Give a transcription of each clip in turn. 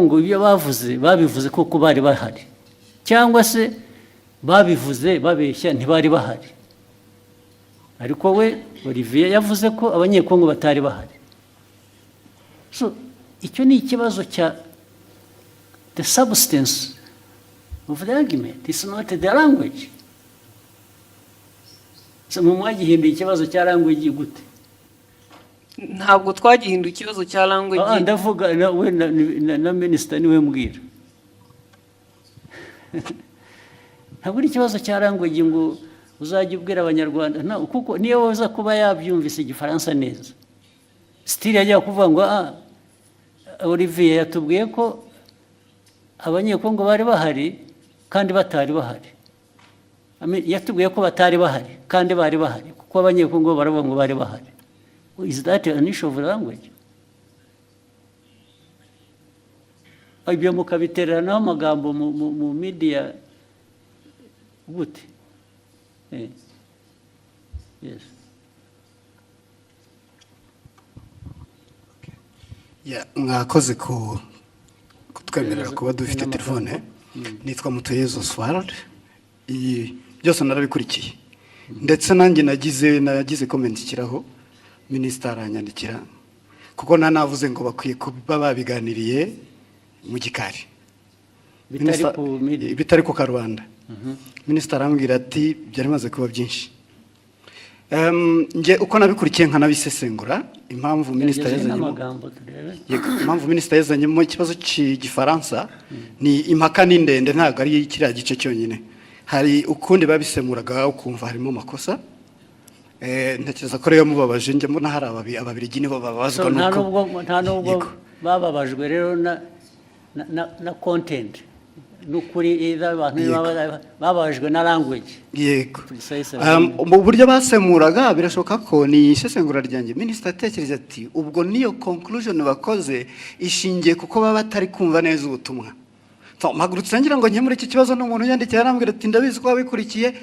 ngo ibyo babivuze koko bari bahari cyangwa se babivuze babeshya ntibari bahari ariko we Olivier yavuze ko abanyekongo batari bahari so icyo ni ikibazo cya the substance of the argument is not the language so mwagihinduye ikibazo cya language gute ntabwo twagihinduye ikibazo cya language ndavuga we na minister niwe mbwira ntabwo ari ikibazo cya language ngo uzajya ubwira abanyarwanda kuko niyo waza kuba yabyumvise igifaransa neza still yajya kuvuga ngo Olivier yatubwiye ko abanyekongo bari bahari kandi batari bahari yatubwiye ko batari bahari kandi bari bahari kuko abanyekongo baravuga ngo bari bahari. Is that an issue of language? Ibyo mukabiteranaho amagambo mu media gute? Yes. Mwakoze kutwemerera kuba dufite telefone. Nitwa Mutuyezo Swald. Byose narabikurikiye. Ndetse nanjye nagize comment kiraho. Minister aranyandikira kuko nanavuze ngo bakwiye kuba babiganiriye mu gikari bitari ku Rwanda. Minister arambwira ati byari maze kuba byinshi. Nge uko nabikurikiye nkanabisesengura impamvu minister yazanye mu kibazo cy'igifaransa ni impaka n'indende ntago ari kiriya gice cyonyine. Hari ukundi babisemuraga ukumva harimo makosa. Ntekereza ko rero mubabaje njye mbona hari ababirigi nibo babazwa nuko nta nubwo bababajwe rero na content n'ukuri abantu bababajwe na language yego mu buryo basemuraga birashoboka ko ni isesengura ryanjye. Minister atekereza ati ubwo niyo conclusion bakoze ishingiye kuko baba batari kumva neza ubutumwa. Mpagurutse ngira ngo nkemure iki kibazo n'umuntu yandikira arambwira ati ndabizi ko wabikurikiye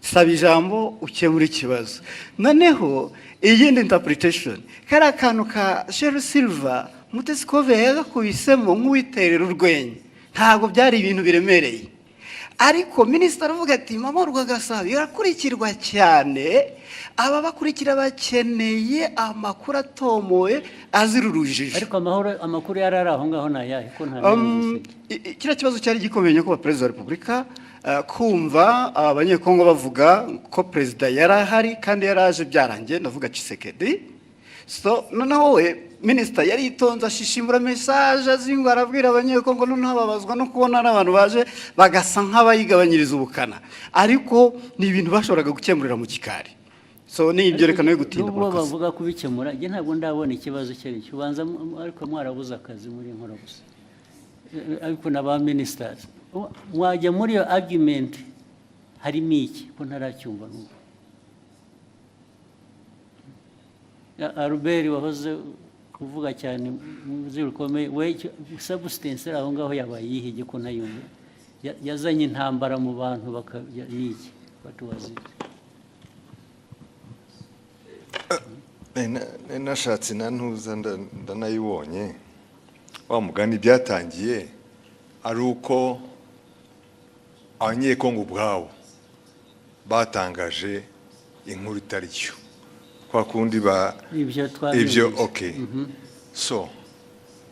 saba ijambo ukemura ikibazo. Noneho iyindi interpretation kari akantu ka Sheryl Silver Scovia yagakubisemo nk'uwiterera urwenya ntabwo byari ibintu biremereye ariko minister avuga ati mama Rwagasabo yarakurikirwa cyane aba bakurikira bakeneye amakuru atomoye azirurujije ariko amakuru yarari aho ngaho nayahe ko nta kira kibazo cyari gikomeye ko President wa Republika kumva abanyekongo bavuga ko president yarahari kandi yaraje byarangiye ndavuga Tshisekedi. So noneho we minister yari itonza shishimura message azingo arabwira abanyekongo noneho babazwa no kubona abantu baje bagasa nk'abayigabanyiriza ubukana ariko ni ibintu bashoboraga gukemurira mu gikari. So ni ibyo rekano yo gutinda n'ubwo bavuga kubikemura je ntabwo ndabona ikibazo cyari cyubanza ariko mwarabuza akazi muri nkora gusa ariko naba ministers mwajya muri yo argument harimo iki ko ntaracyumva n'ubu. Albert wahoze kuvuga cyane muzirukomeye we substance aho ngaho yabaye yihige ko nayumva yazanye intambara mu bantu bakabiki batuwazi nashatse nantuza ndanayibonye wa mugani byatangiye ari uko abanyekongo ubwabo batangaje inkuru itari cyo kwa kundi ibyo okay. So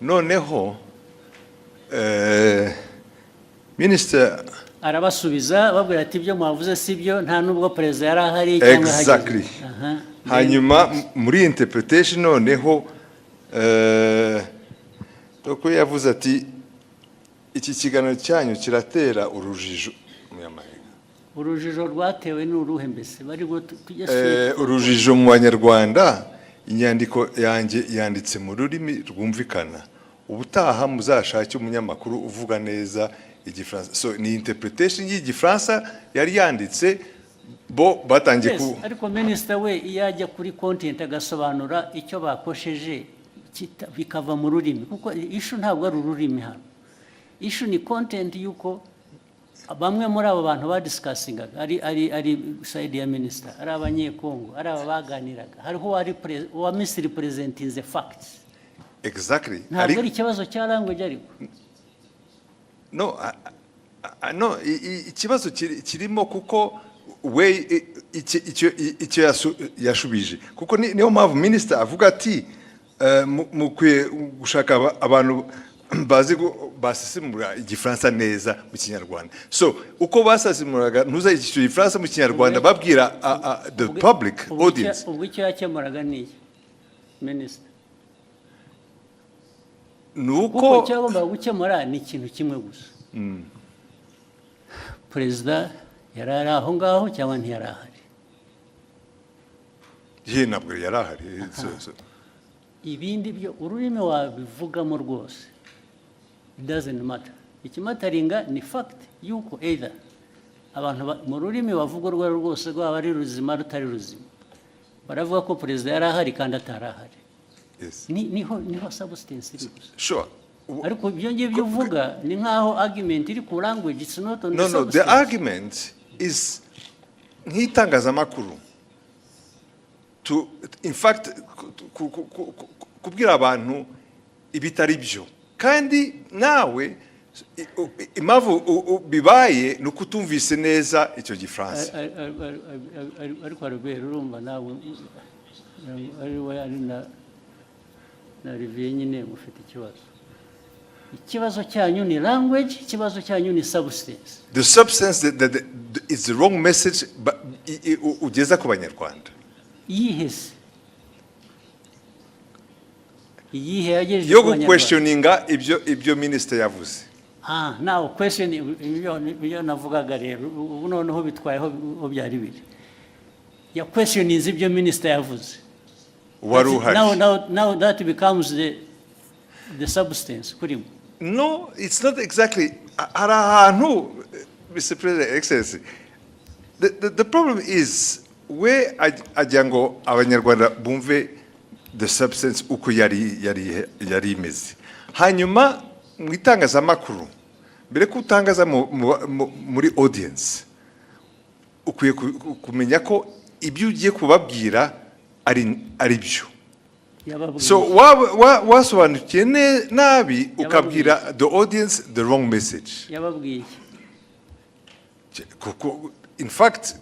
noneho minister arabasubiza babwira ati ibyo mwavuze sibyo nta nubwo president yarahari cyangwa exactly. Hanyuma muri interpretation noneho doko yavuze ati iki kiganiro cyanyu kiratera urujijo urujijo rwatewe n'uruhe mbese bari urujijo mu Banyarwanda. Inyandiko yanjye yanditse mu rurimi rwumvikana ubutaha muzashake umunyamakuru uvuga neza igifaransa. So ni interpretation y'igifaransa yari yanditse bo batangiye ku ariko minister we yajya kuri content agasobanura icyo bakosheje bikava mu rurimi kuko issue ntabwo ari ururimi hano. Issue ni content yuko bamwe muri abo bantu badiscussingaga ari side ya minister ari abanyekongo ari abaganiraga hariho wa misrepresenting the facts. Exactly. Ntabwo ari ikibazo cya language ariko no no ikibazo kirimo kuko we icyo yashubije kuko niyo mpamvu minister avuga ati mukwiye gushaka abantu bazi basesemura igifaransa neza mu kinyarwanda. So uko basesemuraga ntuza igifaransa mu kinyarwanda babwira the public audience. Ubwo icyo yakemuraga ni minister nuko cyagomba gukemura ni ikintu kimwe gusa. Perezida yarari aho ngaho cyangwa ntiyarahari? Ntabwo yarahari. Ibindi byo ururimi wabivugamo rwose, it doesn't matter. Ikimataringa ni fact yuko either abantu mu rurimi bavuga urwo rwose rwaba ari ruzima rutari ruzima baravuga ko perezida yarahari kandi atarahari. Niho substance iri gusa. Sure. Ariko ibyo ngibyo uvuga ni nkaho argument iri ku language, it's not on the substance. No, the argument is nk'itangazamakuru to in fact kubwira abantu ibitari byo kandi nawe impamvu bibaye ni ukutumvise neza icyo gifaransa. Ariko Robert urumva nawe ari na Olivier nyine mufite ikibazo cyanyu ni language, ikibazo cyanyu ni substance. The substance that is the wrong message ugeza ku banyarwanda. Yihese yagejeje yo questioninga ibyo minister yavuze. Now question ibyo navugaga rero ubu noneho bitwayeho byari biri ya questioning ibyo minister yavuze. Now that becomes the substance kurimo. No, it's not exactly. Mr. President, Excellency, the problem is where ajango abanyarwanda bumve the substance uko yari imeze. Hanyuma mu itangazamakuru mbere ko utangaza muri audience ukwiye kumenya ko ibyo ugiye kubabwira ari byo. So wasobanukiye nabi ukabwira the audience the wrong message. Yababwiye. In fact,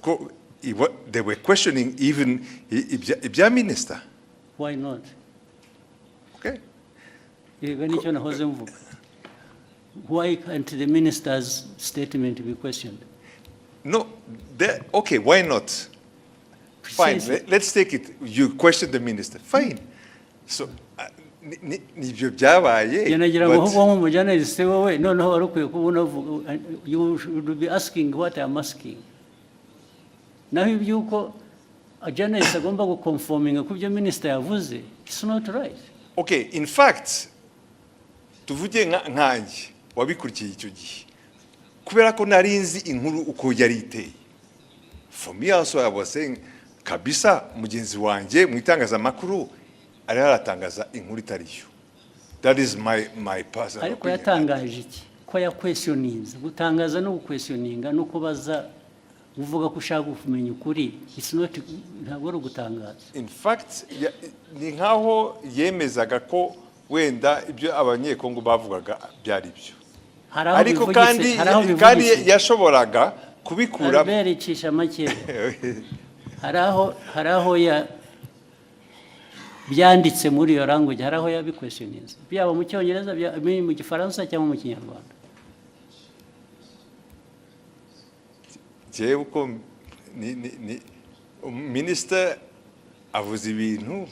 they were questioning even ibya minister. Why not? Okay. Why can't the minister's statement be questioned? No, okay, why not? Fine, let's take it. You question the minister. Fine. So, you should be asking what I'm asking. Now, if you a journalist is conforming to minister yavuze, it's not right. Okay, in fact, tuvuge nkanjye wabikurikiye icyo gihe kubera ko narinzi inkuru uko yari iteye. For me also I was saying kabisa mugenzi wanjye mu itangazamakuru ari aratangaza inkuru itariyo. That is my personal opinion. Ariko yatangaje iki ko ya questionings gutangaza no questioninga no kubaza uvuga ko ushaka kumenya ukuri, it's not ntabwo ari gutangaza. In fact ni nkaho yemezaga ko wenda ibyo abanyekongo bavugaga byari byo. Ariko kandi yashoboraga kubikura bericisha make. Haraho ya byanditse muri iyo language, haraho ya questionings byaba mu cyongereza mu gifaransa cyangwa mu kinyarwanda. Uko minister avuze ibintu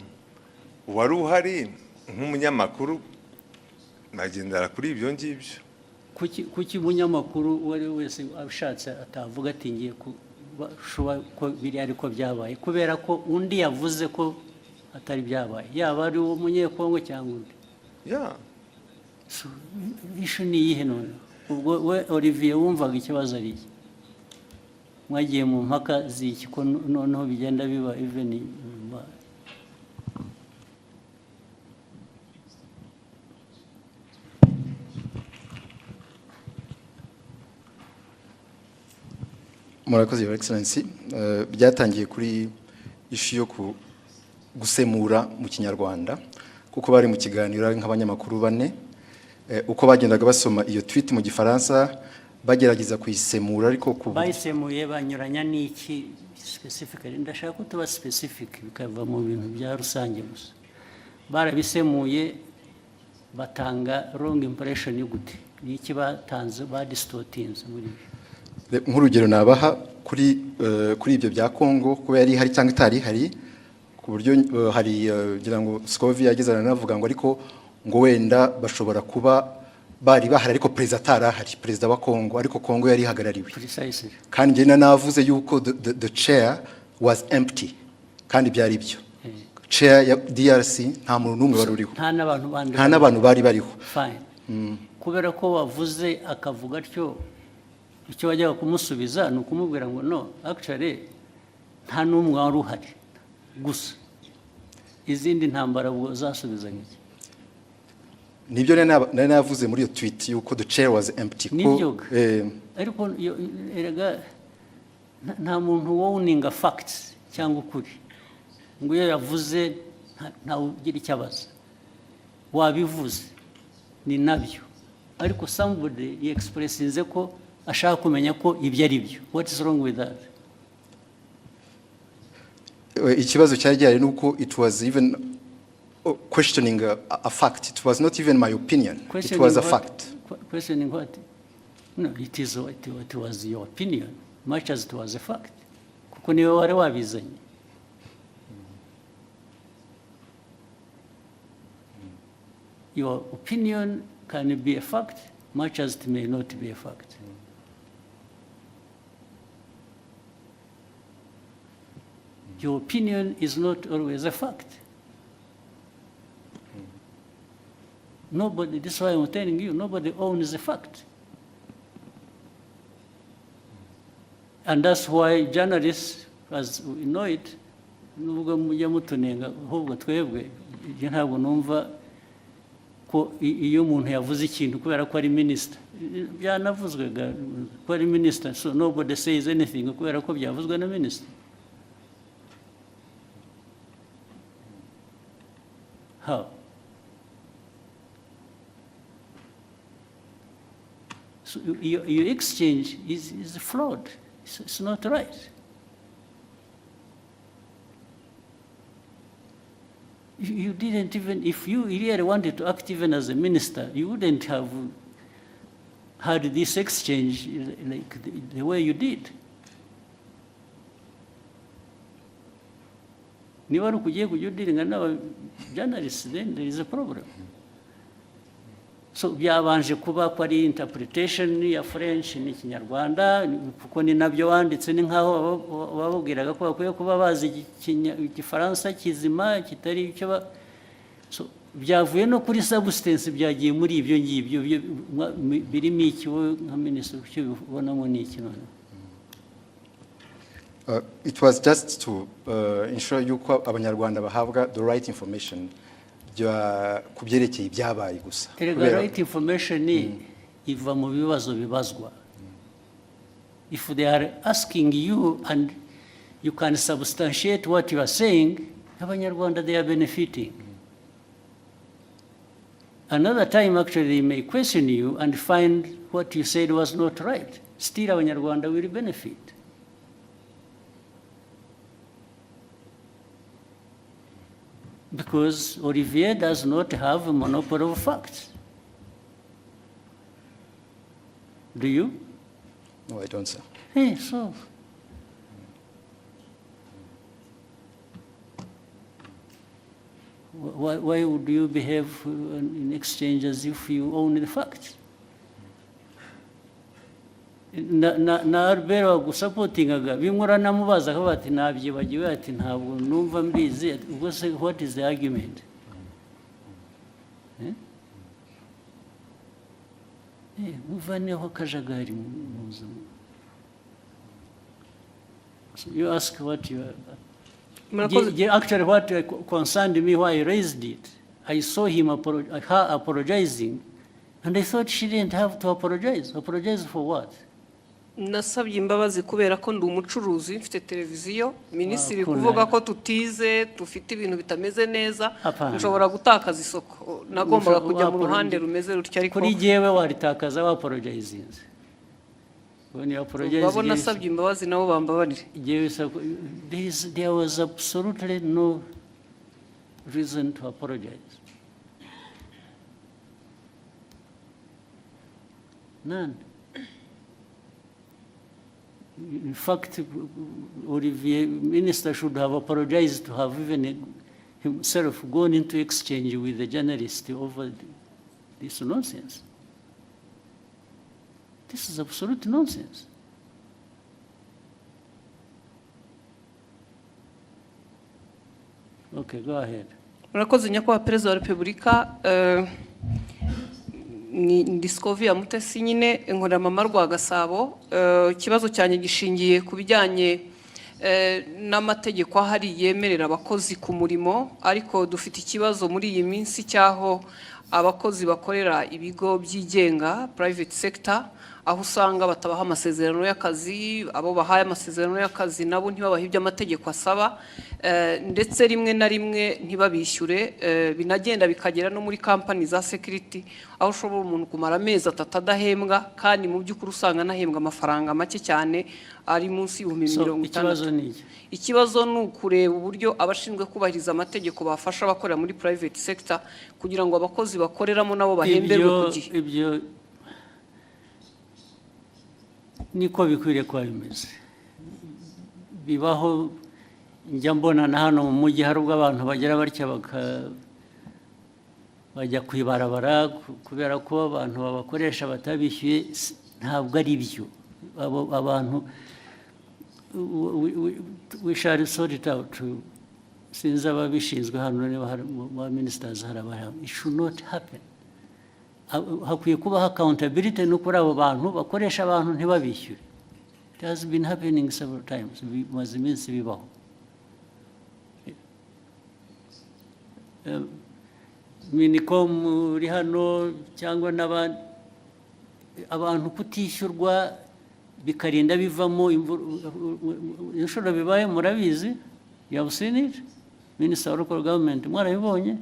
wari uhari nk'umunyamakuru nagendera kuri ibyo ngibyo. Kuki umunyamakuru wari wese abishatse atavuga ati ngiye ko biri ariko byabaye kubera ko undi yavuze ko atari byabaye, yaba ari umunyekongo cyangwa undi. So ishu ni iyihe none? Ubwo we Olivier wumvaga ikibazo ari iki? Mwagiye mu mpaka z'iki ko noneho bigenda biba even Murakoze Your Excellency. Byatangiye kuri ishu yo gusemura mu kinyarwanda kuko bari mu kiganiro nk'abanyamakuru bane uko bagendaga basoma iyo tweet mu gifaransa bagerageza kuyisemura ariko bayisemuye banyuranya n'iki specifically ndashaka ko tuba specific bikava mu bintu bya rusange gusa barabisemuye batanga wrong impression y'ugute n'iki batanze distortinze muri nk'urugero nabaha kuri ibyo bya Congo kuba yari hari cyangwa itari hari ku buryo hari ngira ngo Scovia yagezana navuga ngo ariko ngo wenda bashobora kuba bari bahari ariko perezida atarahari perezida wa Congo ariko Congo yari hagarariwe kandi njye navuze yuko the chair was empty kandi byari byo chair ya DRC nta muntu numwe wari uriho nta n'abantu bari bariho fine kubera ko wavuze akavuga atyo icyo wajyaga kumusubiza ni ukumubwira ngo no actually nta n'umwe wari uhari gusa izindi ntambara ubwo zasubiza nk'iki nibyo nari navuze muri iyo tweet yuko the chair was empty ko ariko erega nta muntu wowninga facts cyangwa ukuri ngo iyo yavuze nta ugira icyo abaza wabivuze ni nabyo ariko somebody expressinze ko ashaka kumenya ko ibyo ari byo what is wrong with that ikibazo cyari gihari nuko it was even questioning a fact. It was not even my opinion. It was a fact. Questioning what? No, it was your opinion, much as it was a fact. Kuko niwe wari wabizanye. Your opinion can be a fact, much as it may not be a fact. Your opinion is not always a fact. Nobody, this is why I'm telling you, nobody owns the fact. And that's why journalists, as we know it, nubwo mujya mutunenga ahubwo twebwe ntabwo numva ko iyo umuntu yavuze ikintu kubera ko ari minister byanavuzwe ko ari minister, so nobody says anything kubera ko byavuzwe na minister. How? So your exchange is flawed. It's not right. You didn't even, if you really wanted to act even as a minister, you wouldn't have had this exchange like the way you did. Niba ari ukugiye kujya udiringa n'aba journalists, then there is a problem. So byabanje kuba ko ari interpretation ya French n'ikinyarwanda kuko ni nabyo wanditse ni nkaho bababwiraga ko bakwiye kuba bazi igifaransa kizima kitari icyo so byavuye no kuri substance byagiye muri ibyo ngibyo birimo iki nka minister cyo bibonamo ni iki none. It was just to ensure yuko abanyarwanda bahabwa the right information kubyerekeye ibyabaye gusa. The right information iva mu bibazo bibazwa. If they are asking you and you can substantiate what you are saying, abanyarwanda they are benefiting. Another time actually they may question you and find what you said was not right. Still abanyarwanda will benefit. Because Olivier does not have a monopoly of facts. Do you? No, I don't, sir. Hey, so. Why would you behave in exchange as if you own the facts? Na Albert wagusapotingaga bimura namubaza ko bati nabyibagiwe ati ntabwo numva mbizi ubwo se what is the argument? Muvaneho kajagari muzo. So you ask what you actually what concerned me why I raised it. I saw him her apologizing and I thought she didn't have to apologize. Apologize for what? nasabye imbabazi kubera ko ndi umucuruzi mfite televiziyo minisitiri Kuna- kuvuga ko tutize dufite ibintu bitameze neza Hapana. nshobora gutakaza isoko nagombaga Usho- kujya mu waporo- ruhande rumeze rutya ariko kuri jyewe waritakaza waporojayizinze babo nasabye imbabazi nabo bambabarire there was absolutely no reason to apologize. None. In fact, Olivier, Minister should have apologized to have even himself gone into exchange with the journalist over this nonsense. This is absolute nonsense. Okay, go ahead. murakoze nyakubahwa perezida wa repubulika ndi Scovia Mutesi nyine nkorera mama rwa Gasabo. Ikibazo cyanjye gishingiye ku bijyanye n'amategeko ahari yemerera abakozi ku murimo, ariko dufite ikibazo muri iyi minsi cyaho abakozi bakorera ibigo byigenga private sector, aho usanga batabaha amasezerano y'akazi, abo bahaye amasezerano y'akazi nabo ntibabaha ibyo amategeko asaba, ndetse rimwe na rimwe ntibabishyure, binagenda bikagera no muri company za security aho ushobora umuntu kumara amezi 3 adahembwa kandi mu by'ukuri usanga anahembwa amafaranga make cyane ari munsi y'ibihumbi 50. Ikibazo ni ukureba uburyo abashinzwe kubahiriza amategeko bafasha abakorera muri private sector kugira ngo abakozi bakoreramo nabo bahemberwe ku gihe. Ibyo niko bikwiriye kuba bimeze. Bibaho, njya mbona na hano mu mujyi hari ubwo abantu bagera batya bajya kwibarabara kubera ko abantu babakoresha batabishyuye. Ntabwo ari byo. Abantu we shall sort it out. Since ababishinzwe hano niba hari ba ministers harabara, it should not happen. Hakwiye kubaho accountability no kuri abo bantu bakoresha abantu ntibabishyure. It has been happening several times. Bimaze iminsi bibaho. Minicom uri hano cyangwa n'abandi, abantu kutishyurwa bikarinda bivamo inshuro bibaye, murabizi. You have seen it, Minister of Local Government, mwarabibonye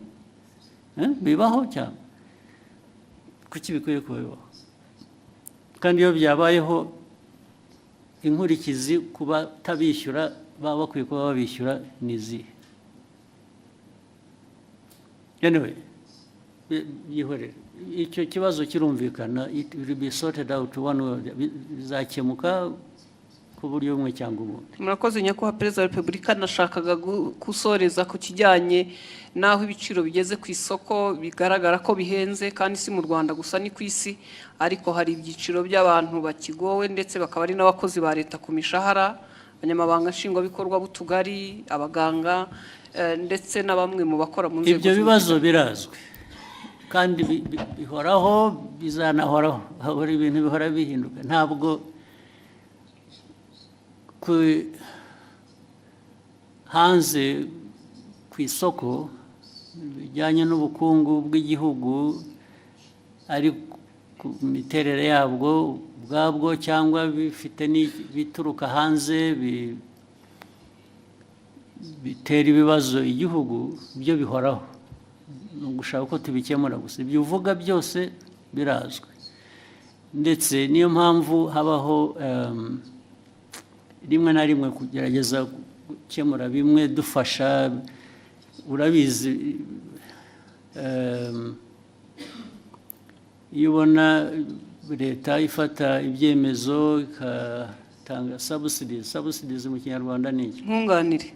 bibaho cyane. Kuki bikwiye kubaho? Kandi iyo byabayeho inkurikizi kuba tabishyura baba bakwiye kuba babishyura nizi. Anyway, yihorere icyo kibazo kirumvikana, it will be sorted out one way, bizakemuka ku buryo bumwe cyangwa ubundi. Murakoze nyakubahwa perezida wa repubulika, nashakaga gusoreza ku kijyanye naho ibiciro bigeze ku isoko bigaragara ko bihenze, kandi si mu Rwanda gusa ni ku isi, ariko hari ibyiciro by'abantu bakigowe ndetse bakaba ari n'abakozi ba leta ku mishahara, abanyamabanga nshingwabikorwa b'utugari, abaganga, ndetse na bamwe mu bakora mu nzego. Ibyo bibazo birazwi kandi bihoraho, bizanahoraho. Hahora ibintu bihora bihinduka. Ntabwo hanze ku isoko bijyanye n'ubukungu bw'igihugu ari ku miterere yabwo ubwabwo cyangwa bifite bituruka hanze bitera ibibazo igihugu, byo bihoraho. Ni ugushaka ko tubikemura gusa. Ibyo uvuga byose birazwi, ndetse niyo mpamvu habaho rimwe na rimwe kugerageza gukemura bimwe dufasha. Urabizi, iyo ubona leta ifata ibyemezo igatanga subsidies mu Kinyarwanda ni iki? Nkunganire.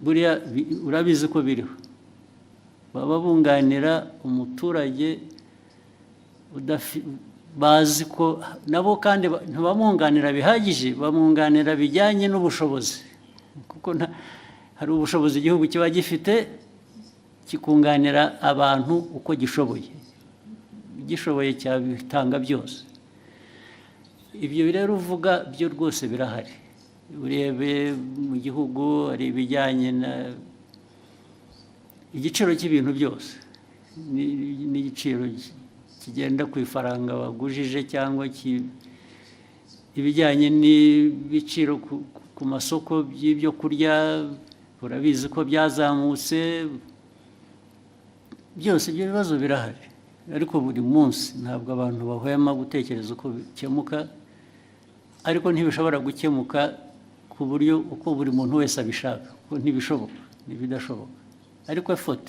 Buriya urabizi ko biriho, baba bunganira umuturage bazi ko nabo, kandi ntibamwunganira bihagije, bamwunganira bijyanye n'ubushobozi, kuko hari ubushobozi igihugu kiba gifite kikunganira abantu uko gishoboye, gishoboye cyabitanga byose. Ibyo rero uvuga byo rwose birahari. Urebe mu gihugu hari ibijyanye na igiciro cy'ibintu byose, n'igiciro kigenda ku ifaranga wagujije cyangwa ibijyanye n'ibiciro ku masoko by'ibyo kurya urabizi ko byazamutse byose ibyo bibazo birahari ariko buri munsi ntabwo abantu bahwema gutekereza uko bikemuka ariko ntibishobora gukemuka ku buryo uko buri muntu wese abishaka ko ntibishoboka ntibidashoboka ariko effort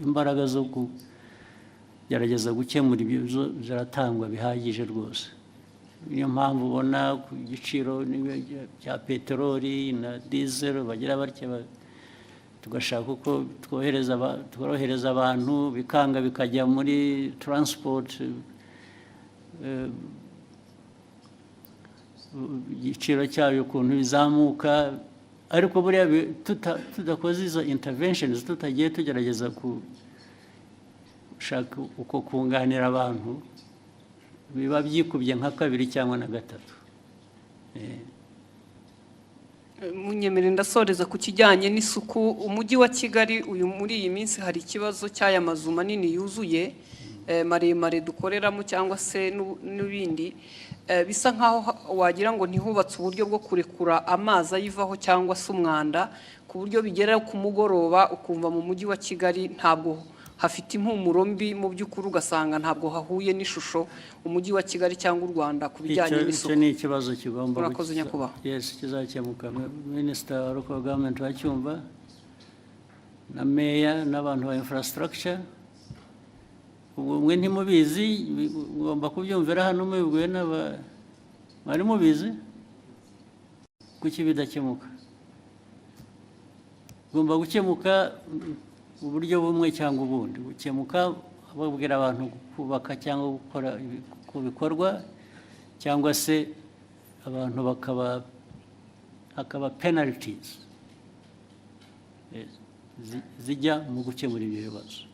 imbaraga zo kugerageza gukemura ibibazo ziratangwa bihagije rwose niyo mpamvu ubona ku giciro cya peteroli na diesel bagira batya tugashaka uko tworohereza abantu bikanga bikajya muri transport igiciro cyayo ukuntu bizamuka ariko buriya tudakoze izo interventions tutagiye tugerageza gushaka uko kunganira abantu biba byikubye nka kabiri cyangwa na gatatu munyemere ndasoreza ku kijyanye n'isuku umujyi wa Kigali uyu muri iyi minsi hari ikibazo cy'aya mazu manini yuzuye maremare dukoreramo cyangwa se n'ibindi bisa nkaho wagira ngo ntihubatse uburyo bwo kurekura amazi ayivaho cyangwa se umwanda ku buryo bigera ku mugoroba ukumva mu mujyi wa Kigali ntabwo hafite impumuro mbi mu by'ukuri ugasanga ntabwo hahuye n'ishusho umujyi wa Kigali cyangwa u Rwanda ku bijyanye n'isuku icyo ni ikibazo kigomba murakoze nyakubahwa yes kizakemuka Minister wa Local Government wacyumva na Mayor n'abantu ba infrastructure mwe ntimubizi ngomba kubyumvira hano mubibwiwe mwari mubizi kuki bidakemuka gomba gukemuka uburyo bumwe cyangwa ubundi gukemuka babwira abantu kubaka cyangwa gukora ku bikorwa cyangwa se abantu hakaba penalties zijya mu gukemura ibyo bibazo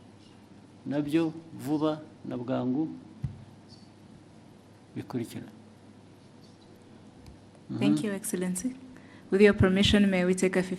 nabyo vuba na bwangu bikurikira. Thank you, Excellency. With your permission, may we take a 15